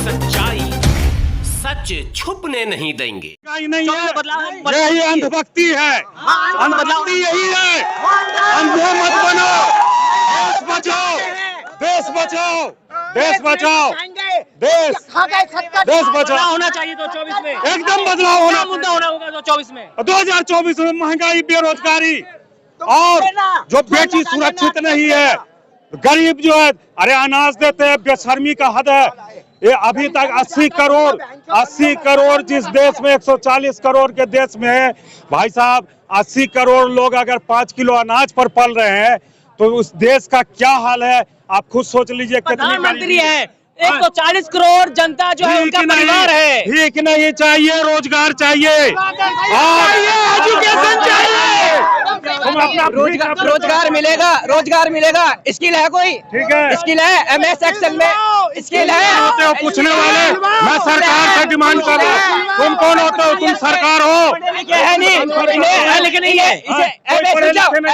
सच्चाई सच छुपने नहीं देंगे। नहीं है, यही अंधभक्ति है, अंधभक्ति यही है। अंधे मत बनो, देश बचाओ, देश बचाओ, देश बचाओ, देश बचाओ। होना चाहिए 2024 में, एकदम बदलाव होना, मुद्दा होना होगा 2024 में। 2024 में महंगाई, बेरोजगारी और जो बेटी सुरक्षित नहीं है, गरीब जो है, अरे अनाज देते हैं, बेशर्मी का हद है। ये अभी तक 80 करोड़ जिस देश में 140 करोड़ के देश में है भाई साहब, 80 करोड़ लोग अगर 5 किलो अनाज पर पल रहे हैं तो उस देश का क्या हाल है आप खुद सोच लीजिए। प्रधानमंत्री है, 140 करोड़ जनता जो है उनका परिवार है। ठीक नहीं चाहिए, रोजगार चाहिए, एजुकेशन चाहिए। रोजगार मिलेगा, रोजगार मिलेगा। स्किल है कोई? ठीक है, स्किल है, MS एक्सेल में स्किल है। होते हो पूछने वाले, मैं सरकार से डिमांड कर रहा हूँ। तुम कौन होते हो? तुम सरकार हो? है नहीं, लेकिन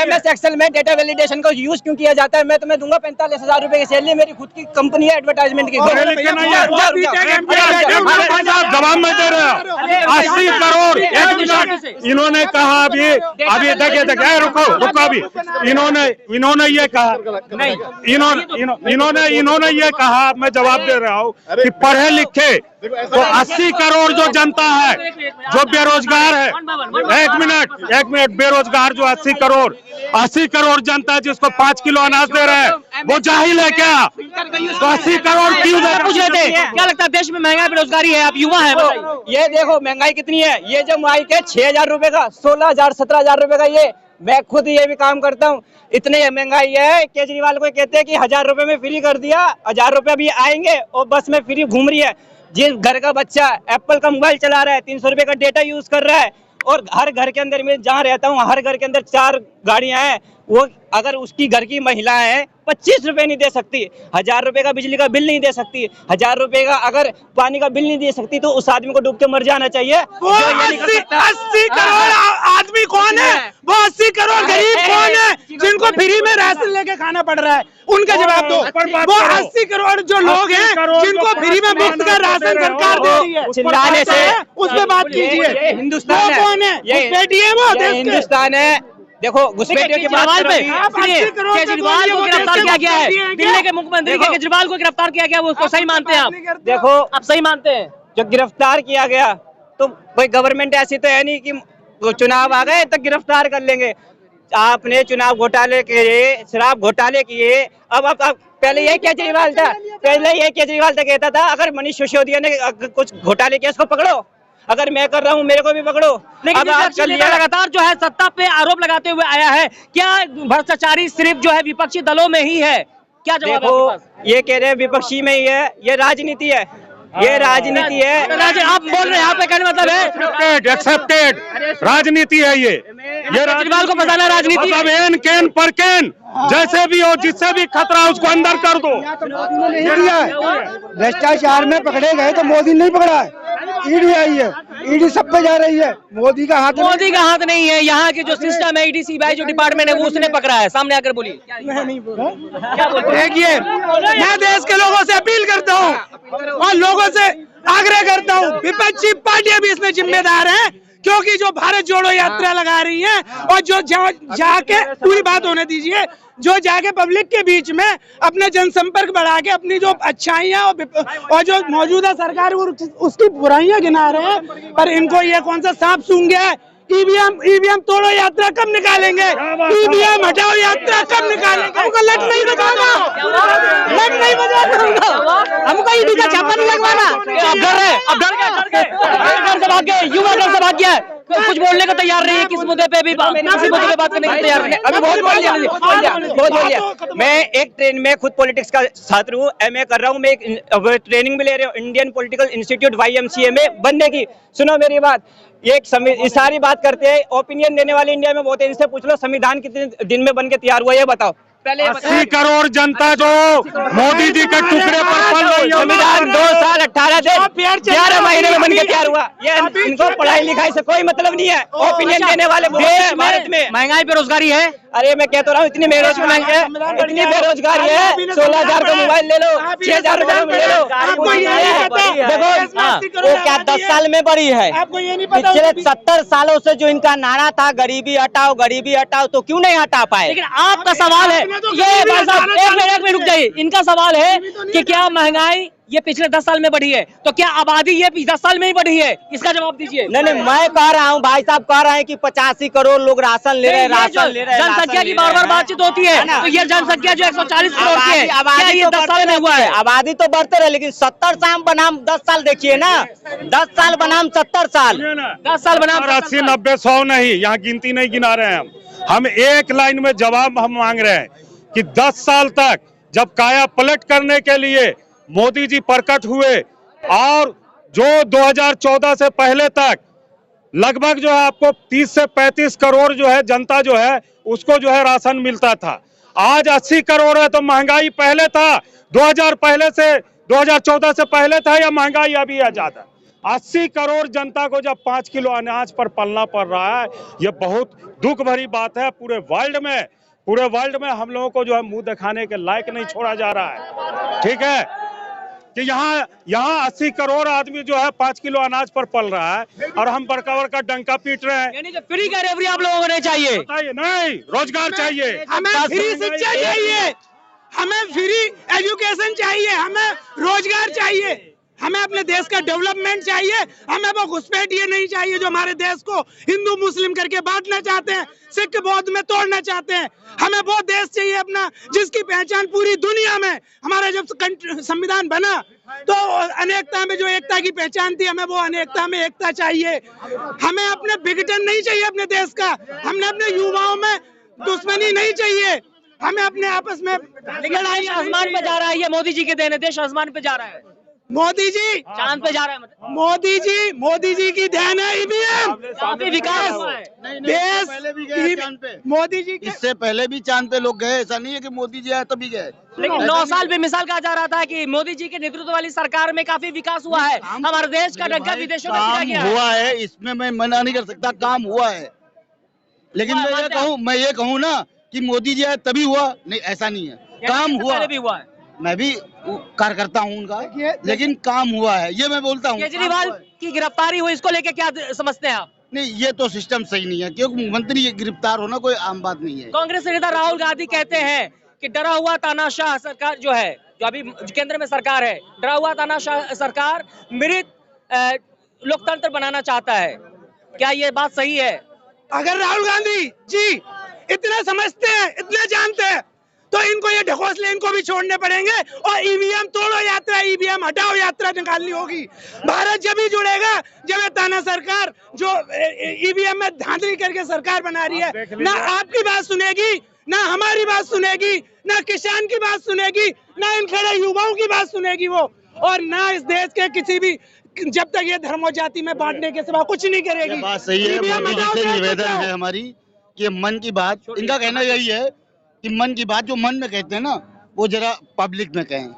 MS एक्सेल में डेटा वैलिडेशन को यूज क्यों किया जाता है? मैं तुम्हें दूंगा 45,000 रुपए की सैलरी, मेरी खुद की कंपनी है एडवर्टाइजमेंट की। जवाब में दे रहे हो 80 करोड़। एक मिनट, इन्होंने कहा अभी देखिए रुको अभी, इन्होंने ये कहा, इन्होंने ये कहा, मैं जवाब दे रहा हूँ कि पढ़े लिखे तो 80 करोड़ जो जनता है जो बेरोजगार है, एक मिनट, बेरोजगार जो 80 करोड़ जनता जिसको 5 किलो अनाज दे रहे हैं वो जाहिल है क्या? तो 80 करोड़ क्यों पूछ रहे थे? क्या लगता है देश में महंगाई बेरोजगारी है? आप युवा है, ये देखो महंगाई कितनी है। ये जो माइक है 6,000 रुपए का, 16,000 17,000 रुपए का, ये मैं खुद ये भी काम करता हूँ। इतने महंगाई है, केजरीवाल को कहते हैं कि 1,000 रुपए में फ्री कर दिया, 1,000 रुपए भी आएंगे और बस में फ्री घूम रही है। जिस घर का बच्चा एप्पल का मोबाइल चला रहा है, 300 रुपए का डेटा यूज कर रहा है, और हर घर के अंदर, मैं जहाँ रहता हूँ हर घर के अंदर 4 गाड़ियां हैं, वो अगर उसकी घर की महिला है 25 रुपए नहीं दे सकती, 1,000 रुपए का बिजली का बिल नहीं दे सकती, 1,000 रुपए का अगर पानी का बिल नहीं दे सकती, तो उस आदमी को डूब के मर जाना चाहिए। वो 80 करोड़ आदमी कौन है? वो 80 करोड़ गरीब कौन है जिनको फ्री में राशन लेके खाना पड़ रहा है? उनका जवाब दो। वो 80 करोड़ जो लोग हैं जिनको फ्री में मुफ्त का राशन सरकार दे रही है, चिल्लाने से उस पर बात कीजिए। हिंदुस्तान कौन है? घुसपैठी है वो, हिंदुस्तान है। देखो घुसपैठियों की बात पे केजरीवाल को गिरफ्तार किया गया है, दिल्ली के मुख्यमंत्री केजरीवाल को गिरफ्तार किया गया, वो उसको सही मानते हैं आप? देखो आप सही मानते हैं? जो गिरफ्तार किया गया तो कोई गवर्नमेंट ऐसी तो है नहीं कि वो चुनाव आ गए तो गिरफ्तार कर लेंगे। आपने चुनाव घोटाले किए, शराब घोटाले किए, अब पहले ये केजरीवाल था, कहता था अगर मनीष सिसोदिया ने कुछ घोटाले किया उसको पकड़ो, अगर मैं कर रहा हूँ मेरे को भी पकड़ो। लेकिन लगातार जो है सत्ता पे आरोप लगाते हुए आया है, क्या भ्रष्टाचारी सिर्फ जो है विपक्षी दलों में ही है? क्या जवाब है आपके पास? ये कह रहे हैं विपक्षी में ही है, ये राजनीति है, ये राजनीति है। आप बोल रहे हैं, यहाँ पे कहने मतलब है एक्सेप्टेड राजनीति है ये केजरीवाल को बताना राजनीति, मतलब एन कैन पर कैन जैसे भी हो, जिससे भी खतरा उसको अंदर कर दो। भ्रष्टाचार में पकड़े गए तो मोदी नहीं पकड़ा है, ईडी आई है, ईडी सब पे जा रही है, मोदी का हाथ नहीं है। यहाँ के जो सिस्टम है, ईडी सीबीआई जो डिपार्टमेंट है वो उसने पकड़ा है। सामने आकर बोलिए। देखिए, मैं देश के लोगों से अपील करता हूँ और लोगों से आग्रह करता हूँ, विपक्षी पार्टियां भी इसमें जिम्मेदार हैं, क्योंकि जो भारत जोड़ो यात्रा लगा रही हैं और जो जाके पूरी बात होने दीजिए, जो जाके पब्लिक के बीच में अपना जनसंपर्क बढ़ा के अपनी जो अच्छाइयाँ और जो मौजूदा सरकार उसकी बुराइयां गिना रहे हैं, पर इनको ये कौन सा सांप सूंघ गया है? ईवीएम तोड़ो यात्रा कब निकालेंगे? ईवीएम हटाओ यात्रा कब निकालेंगे? हमको लट नहीं बजाना, हमको ईडी का छापा नहीं लगवाना। अब डर से भाग गए, युवा डर से भाग गया है, कुछ बोलने को तैयार नहीं है, किस मुद्दे पे भी किसी मुद्दे पे बात करने को तैयार नहीं। अभी बहुत बोल लिया। मैं एक ट्रेन में खुद पॉलिटिक्स का छात्र हूँ, MA कर रहा हूँ, मैं एक ट्रेनिंग भी ले रहा हूँ इंडियन पॉलिटिकल इंस्टीट्यूट YMCA में बनने की। सुनो मेरी बात, ये सारी बात करते हैं, ओपिनियन देने वाले इंडिया में बहुत है, इनसे पूछ लो संविधान कितने दिन में बन के तैयार हुआ, ये बताओ। पहले 80 करोड़ जनता जो मोदी जी के टुकड़े पर पल रही है, संविधान 2 साल 18 दिन 11 महीने में बन के तैयार हुआ। ये इनको पढ़ाई लिखाई से कोई मतलब नहीं है, ओपिनियन देने वाले भारत में महंगाई बेरोजगारी है, अरे मैं कहता रहा हूँ इतनी बेरोजगारी है, इतनी बेरोजगारी है। 16,000 का मोबाइल ले लो, 6,000 रुपए में ले लो। आपको ये नहीं पता देखो वो क्या 10 साल में बढ़ी है। आपको ये नहीं पता पिछले 70 सालों से जो इनका नारा था गरीबी हटाओ, तो क्यों नहीं हटा पाए? लेकिन आपका सवाल है, ये भाई साहब एक मिनट रुक जाइए, इनका सवाल है कि क्या महंगाई ये पिछले 10 साल में बढ़ी है, तो क्या आबादी ये 10 साल में ही बढ़ी है? इसका जवाब दीजिए। नहीं, मैं कह रहा हूँ, भाई साहब कह रहे हैं कि 85 करोड़ लोग राशन ले रहे हैं, जनसंख्या की बार बार बातचीत होती है, तो ये जनसंख्या जो 140 करोड़ की है, क्या ये 10 साल में हुआ है? आबादी तो बढ़ते रहे, लेकिन 70 साल बनाम 10 साल देखिए ना, 10 साल बनाम 70 साल, 10 साल बनाम 80, 90, 100 नहीं, यहाँ गिनती नहीं गिना रहे हैं हम एक लाइन में जवाब हम मांग रहे हैं कि 10 साल तक जब काया पलट करने के लिए मोदी जी प्रकट हुए और जो 2014 से पहले तक लगभग जो है आपको 30 से 35 करोड़ जो है जनता जो है उसको जो है राशन मिलता था, आज 80 करोड़ है। तो महंगाई पहले था 2014 से पहले था या महंगाई अभी है ज्यादा? 80 करोड़ जनता को जब 5 किलो अनाज पर पलना पड़ रहा है, ये बहुत दुख भरी बात है। पूरे वर्ल्ड में हम लोगों को जो है मुंह दिखाने के लायक नहीं छोड़ा जा रहा है। ठीक है कि यहाँ 80 करोड़ आदमी जो है 5 किलो अनाज पर पल रहा है और हम बड़का डंका पीट रहे हैं। यानी कि फ्री का रेवड़ी आप लोगों को नहीं चाहिए? नहीं, रोजगार चाहिए, हमें फ्री शिक्षा चाहिए, हमें फ्री एजुकेशन चाहिए, हमें रोजगार चाहिए, हमें अपने देश का डेवलपमेंट चाहिए। हमें वो घुसपैठ ये नहीं चाहिए जो हमारे देश को हिंदू मुस्लिम करके बांटना चाहते हैं, सिख बौद्ध में तोड़ना चाहते हैं। हमें वो देश चाहिए अपना जिसकी पहचान पूरी दुनिया में, हमारा जब संविधान बना तो अनेकता में जो एकता की पहचान थी, हमें वो अनेकता में एकता चाहिए। हमें अपने विघटन नहीं चाहिए अपने देश का, हमें अपने युवाओं में दुश्मनी नहीं चाहिए, हमें अपने आपस में लड़ाई। आसमान पे जा रहा है, ये मोदी जी के देन है, देश आसमान पे जा रहा है, मोदी जी चांद पे जा रहा है, मतलब मोदी जी की देन है ईवीएम, काफी विकास हुआ है। देश मोदी जी इससे पहले भी चांद पे लोग गए, ऐसा नहीं है कि मोदी जी आए तभी गए। लेकिन 9 साल पे मिसाल कहा जा रहा था कि मोदी जी के नेतृत्व वाली सरकार में काफी विकास हुआ है, हमारे देश का डंका विदेशों में पिटा गया हुआ है, इसमें मैं मना नहीं कर सकता, काम हुआ है। लेकिन मैं ये कहूँ ना कि मोदी जी आए तभी हुआ, नहीं ऐसा नहीं है, काम हुआ भी हुआ है। मैं भी कार्यकर्ता हूँ उनका, लेकिन काम हुआ है, ये मैं बोलता हूँ। केजरीवाल की गिरफ्तारी हुई, इसको लेके क्या समझते हैं आप? नहीं, ये तो सिस्टम सही नहीं है, क्योंकि मंत्री गिरफ्तार होना कोई आम बात नहीं है। कांग्रेस नेता राहुल गांधी कहते हैं कि डरा हुआ तानाशाह सरकार जो है, जो अभी केंद्र में सरकार है, डरा हुआ तानाशाह सरकार मृत लोकतंत्र बनाना चाहता है। क्या ये बात सही है? अगर राहुल गांधी जी इतना समझते हैं, इतना जानते हैं, तो इनको ये ढकोसले इनको भी छोड़ने पड़ेंगे और ईवीएम तोड़ो यात्रा, ईवीएम हटाओ यात्रा निकालनी होगी। भारत जब ही जुड़ेगा जब ये ताना सरकार जो ईवीएम में धांधली करके सरकार बना रही है, ना आपकी बात सुनेगी, ना हमारी बात सुनेगी, ना किसान की बात सुनेगी, ना इन खड़े युवाओं की बात सुनेगी वो, और ना इस देश के किसी भी, जब तक ये धर्म और जाति में बांटने के सिवा कुछ नहीं करेगी। बात सही है, मोदी जी से निवेदन है हमारी कि मन की बात, इनका कहना यही है कि मन की बात जो मन में कहते हैं ना, वो जरा पब्लिक में कहें।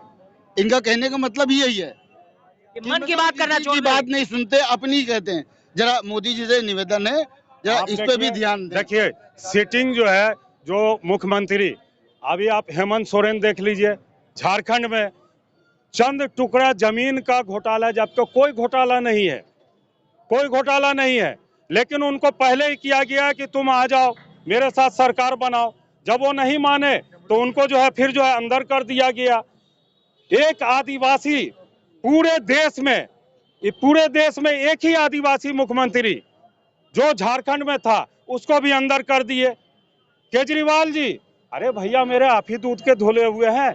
इनका कहने का मतलब यही है कि मन की बात करना, की बात नहीं सुनते, अपनी कहते हैं। जरा मोदी जी से निवेदन है, जरा इस पे भी ध्यान दें। देखिए, सिटिंग जो है जो मुख्यमंत्री, अभी आप हेमंत सोरेन देख लीजिए, झारखंड में चंद टुकड़ा जमीन का घोटाला, जबकि कोई घोटाला नहीं है, कोई घोटाला नहीं है, लेकिन उनको पहले ही किया गया कि तुम आ जाओ मेरे साथ सरकार बनाओ। जब वो नहीं माने तो उनको जो है फिर जो है अंदर कर दिया गया। एक आदिवासी पूरे देश में एक ही आदिवासी मुख्यमंत्री जो झारखंड में था, उसको भी अंदर कर दिए। केजरीवाल जी, अरे भैया मेरे आप ही दूध के धुले हुए हैं।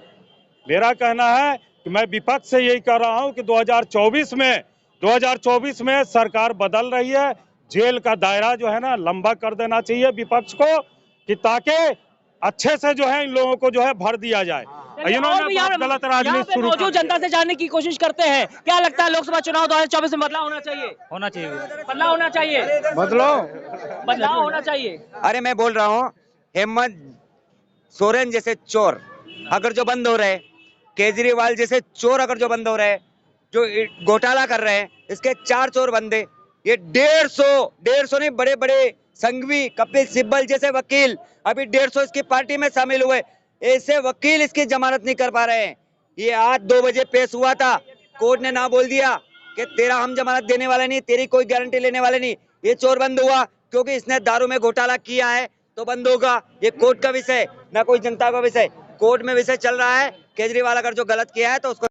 मेरा कहना है कि मैं विपक्ष से यही कह रहा हूं कि 2024 में सरकार बदल रही है, जेल का दायरा जो है ना लंबा कर देना चाहिए विपक्ष को, कि ताकि अच्छे से जो है इन लोगों को जो है भर दिया जाए। इन्होंने गलत राजनीति शुरू मौजूद जनता से जानने की कोशिश करते हैं, क्या लगता है लोकसभा चुनाव 2024 में बदलाव होना चाहिए? बदलाव होना चाहिए, बदलाव होना चाहिए। अरे मैं बोल रहा हूँ, हेमंत सोरेन जैसे चोर अगर जो बंद हो रहे, केजरीवाल जैसे चोर अगर जो बंद हो रहे, जो घोटाला कर रहे हैं, इसके 4 चोर बंदे, ये 150 नहीं बड़े बड़े संघवी, कपिल सिब्बल जैसे वकील अभी 150 इसकी पार्टी में शामिल हुए, ऐसे वकील इसकी जमानत नहीं कर पा रहे हैं। ये आज 2 बजे पेश हुआ था, कोर्ट ने ना बोल दिया कि तेरा हम जमानत देने वाले नहीं, तेरी कोई गारंटी लेने वाले नहीं। ये चोर बंद हुआ क्योंकि इसने दारू में घोटाला किया है तो बंद होगा। ये कोर्ट का विषय, ना कोई जनता का विषय। कोर्ट में विषय चल रहा है, केजरीवाल अगर जो गलत किया है तो उसको